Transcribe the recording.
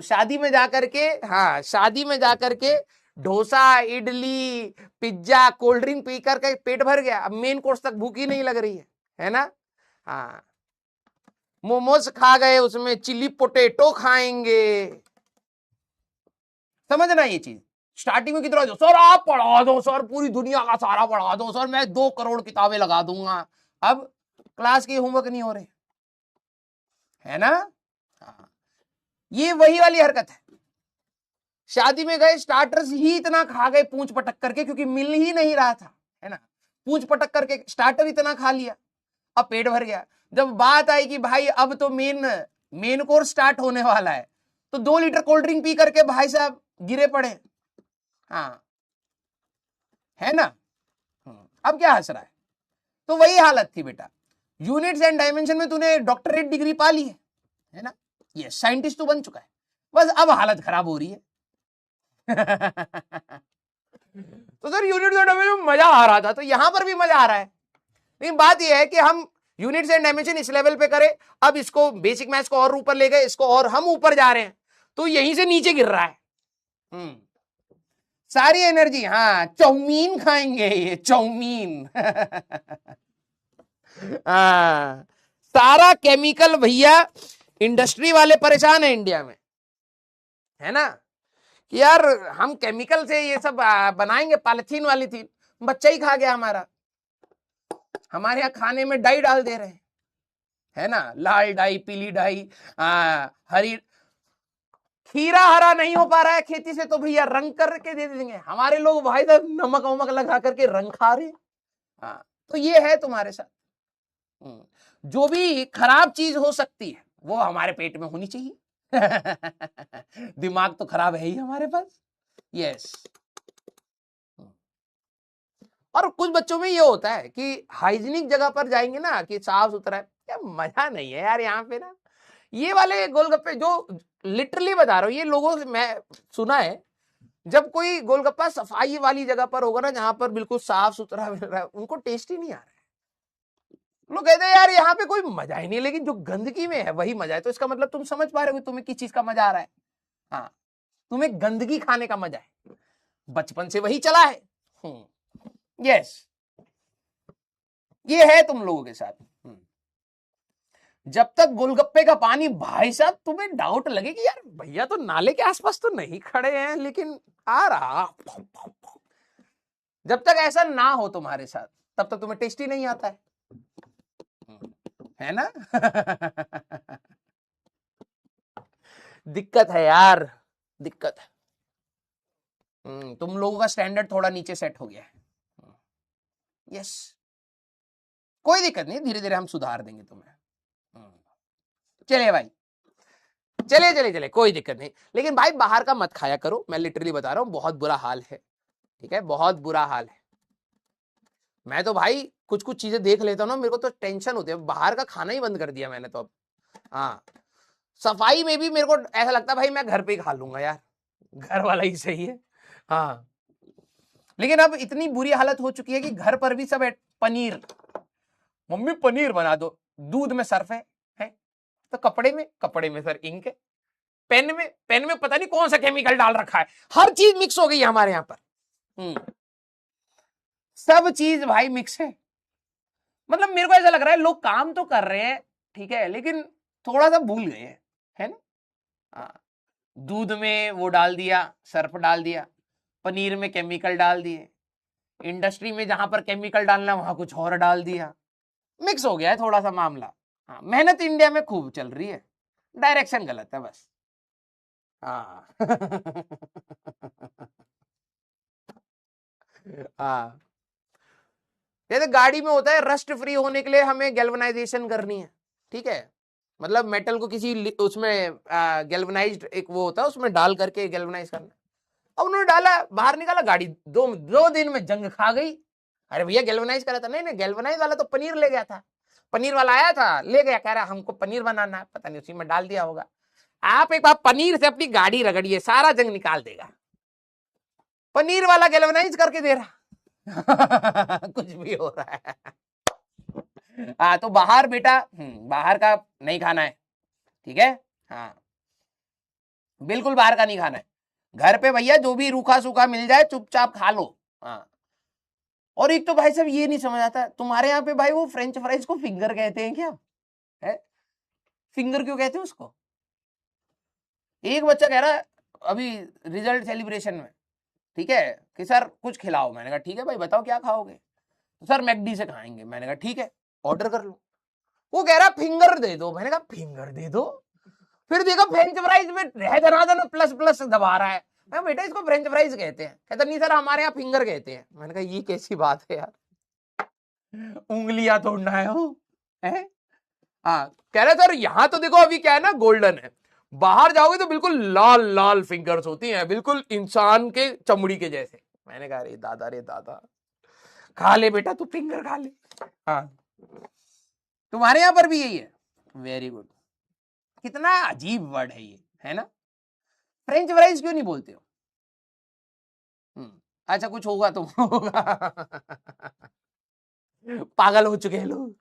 शादी में जाकर के, हाँ शादी में जाकर के dosa, idli, pizza, cold drink P करके पेट भर गया, अब मेन कोर्स तक भूख ही नहीं लग रही है ना। हाँ मोमोज खा गए, उसमें चिली पोटेटो खाएंगे, समझना ये चीज। स्टार्टिंग में कितना, सर आप पढ़ा दो सर, पूरी दुनिया का सारा पढ़ा दो सर, मैं 2 करोड़ किताबें लगा दूंगा। अब क्लास के होमवर्क नहीं हो रहे, है ना। हाँ ये वही वाली हरकत है। शादी में गए, स्टार्टर्स ही इतना खा गए पूंछ पटक करके, क्योंकि मिल ही नहीं रहा था, है ना। पूंछ पटक करके स्टार्टर इतना खा लिया, अब पेट भर गया। जब बात आई कि भाई अब तो मेन कोर्स स्टार्ट होने वाला है, तो 2 लीटर कोल्ड ड्रिंक पी करके भाई साहब गिरे पड़े। हाँ है ना। अब क्या हंस रहा है। तो वही हालत थी बेटा, यूनिट्स एंड डायमेंशन में तूने डॉक्टरेट डिग्री पा ली है ना, ये साइंटिस्ट तो बन चुका है, बस अब हालत खराब हो रही है। तो सर यूनिट्स एंड डायमेंशन में मजा आ रहा था, तो यहां पर भी मजा आ रहा है, लेकिन बात यह है कि हम यूनिट्स एंड डायमेंशन इस लेवल पे करें, अब इसको बेसिक मैथ्स को और ऊपर ले गए, इसको और हम ऊपर जा रहे हैं, तो यहीं से नीचे गिर रहा है। सारी एनर्जी, हाँ चाउमीन खाएंगे, ये चाउमीन। हाँ सारा केमिकल भैया, इंडस्ट्री वाले परेशान है इंडिया में, है ना, कि यार हम केमिकल से ये सब बनाएंगे, पॉलिथीन वाली थी, बच्चा ही खा गया हमारा। हमारे यहाँ खाने में डाई डाल दे रहे हैं, है ना, लाल डाई, पीली डाई, हरी। खीरा हरा नहीं हो पा रहा है खेती से, तो भैया रंग करके दे देंगे। हमारे लोग भाई साहब नमक वमक लगा करके रंग खा रहे। हाँ तो ये है तुम्हारे साथ। जो भी खराब चीज हो सकती है वो हमारे पेट में होनी चाहिए। दिमाग तो खराब है ही हमारे पास। यस। और कुछ बच्चों में ये होता है कि हाइजीनिक जगह पर जाएंगे ना, कि साफ सुथरा है, क्या मजा नहीं है यार यहाँ पे ना। ये वाले गोलगप्पे, जो लिटरली बता रहा हूँ, ये लोगों से मैं सुना है, जब कोई गोलगप्पा सफाई वाली जगह पर होगा ना, जहां पर बिल्कुल साफ सुथरा मिल रहा है, उनको टेस्ट ही नहीं आ रहा है। लोग कहते हैं यार यहाँ पे कोई मजा ही नहीं, लेकिन जो गंदगी में है वही मजा है। तो इसका मतलब तुम समझ पा रहे हो तुम्हें किस चीज का मजा आ रहा है। हाँ तुम्हें गंदगी खाने का मजा है, बचपन से वही चला है। यस ये है तुम लोगों के साथ। जब तक गोलगप्पे का पानी, भाई साहब तुम्हें डाउट लगे कि यार भैया तो नाले के आसपास तो नहीं खड़े हैं, लेकिन आ रहा, जब तक ऐसा ना हो तुम्हारे साथ, तब तक तुम्हें टेस्ट ही नहीं आता है ना। दिक्कत है यार, दिक्कत है। तुम लोगों का स्टैंडर्ड थोड़ा नीचे सेट हो गया है। यस कोई दिक्कत नहीं, धीरे धीरे हम सुधार देंगे तुम्हें। चलिए भाई, चलिए चलिए चलिए, कोई दिक्कत नहीं, लेकिन भाई बाहर का मत खाया करो, मैं लिटरली बता रहा हूँ, बहुत बुरा हाल है, ठीक है, बहुत बुरा हाल है। मैं तो भाई कुछ कुछ चीजें देख लेता हूँ ना, मेरे को तो टेंशन होती है, बाहर का खाना ही बंद कर दिया मैंने तो अब। हाँ सफाई में भी मेरे को ऐसा लगता है भाई मैं घर पे ही खा लूंगा यार, घर वाला ही सही है। हाँ लेकिन अब इतनी बुरी हालत हो चुकी है कि घर पर भी सब पनीर, मम्मी पनीर बना दो, दूध में सर्फ है तो कपड़े में सर इंक है, पेन में पता नहीं कौन सा केमिकल डाल रखा है, हर चीज मिक्स हो गई है हमारे यहाँ पर। सब चीज भाई मिक्स है। मतलब मेरे को ऐसा लग रहा है लोग काम तो कर रहे हैं, ठीक है, लेकिन थोड़ा सा भूल गए हैं, है ना। दूध में वो डाल दिया, सर्फ डाल दिया, पनीर में केमिकल डाल दिए, इंडस्ट्री में जहां पर केमिकल डालना वहां कुछ और डाल दिया, मिक्स हो गया है थोड़ा सा मामला। हाँ मेहनत इंडिया में खूब चल रही है, डायरेक्शन गलत है बस। हाँ। हाँ जैसे गाड़ी में होता है, रस्ट फ्री होने के लिए हमें गैल्वनाइजेशन करनी है, ठीक है, मतलब मेटल को किसी उसमें गैल्वनाइज्ड एक वो होता है, उसमें डाल करके गैल्वनाइज करना। अब उन्होंने डाला, बाहर निकाला, गाड़ी दो दिन में जंग खा गई। अरे भैया गैल्वनाइज करा था, नहीं गैल्वनाइज वाला तो पनीर ले गया था, पनीर वाला आया था ले गया, कह रहा हमको पनीर बनाना है, पता नहीं उसी में डाल दिया होगा। आप एक बार पनीर से अपनी गाड़ी रगड़िए, सारा जंग निकाल देगा। पनीर वाला गैल्वनाइज करके दे रहा। कुछ भी हो रहा है। तो बाहर बेटा, बाहर का नहीं खाना है, ठीक है। हाँ बिल्कुल बाहर का नहीं खाना है। घर पे भैया जो भी रूखा सूखा मिल जाए चुपचाप खा लो। हाँ। और एक तो भाई साहब ये नहीं समझ आता तुम्हारे यहाँ पे भाई वो फ्रेंच फ्राइज को फिंगर कहते हैं क्या? है फिंगर क्यों कहते हैं उसको? एक बच्चा कह रहा है अभी रिजल्ट सेलिब्रेशन में, ठीक है, कि सर कुछ खिलाओ। मैंने कहा ठीक है भाई बताओ क्या खाओगे? तो सर मैकडी से खाएंगे। मैंने कहा ठीक है ऑर्डर कर लो। वो कह रहा फिंगर दे दो। मैंने कहा फिंगर दे दो? फिर देखा फ्रेंच फ्राइज में रह दना प्लस प्लस दबा रहा है। मैं बेटा इसको फ्रेंच फ्राइज कहते हैं। कहता नहीं सर हमारे यहाँ फिंगर कहते हैं। मैंने कहा ये कैसी बात है यार, उंगलियां तोड़ना है वो है। हाँ कह रहे सर यहाँ तो देखो अभी क्या है ना गोल्डन है, बाहर जाओगे तो बिल्कुल लाल लाल फिंगर्स होती हैं बिल्कुल इंसान के चमड़ी के जैसे। मैंने कहा रे दादा खा ले बेटा तू फिंगर खा ले। हाँ तुम्हारे यहां पर भी यही है? Very good. कितना अजीब वर्ड है ये, है ना? फ्रेंच फ्राइज क्यों नहीं बोलते हो? अच्छा कुछ होगा तो होगा। पागल हो चुके हैं लोग।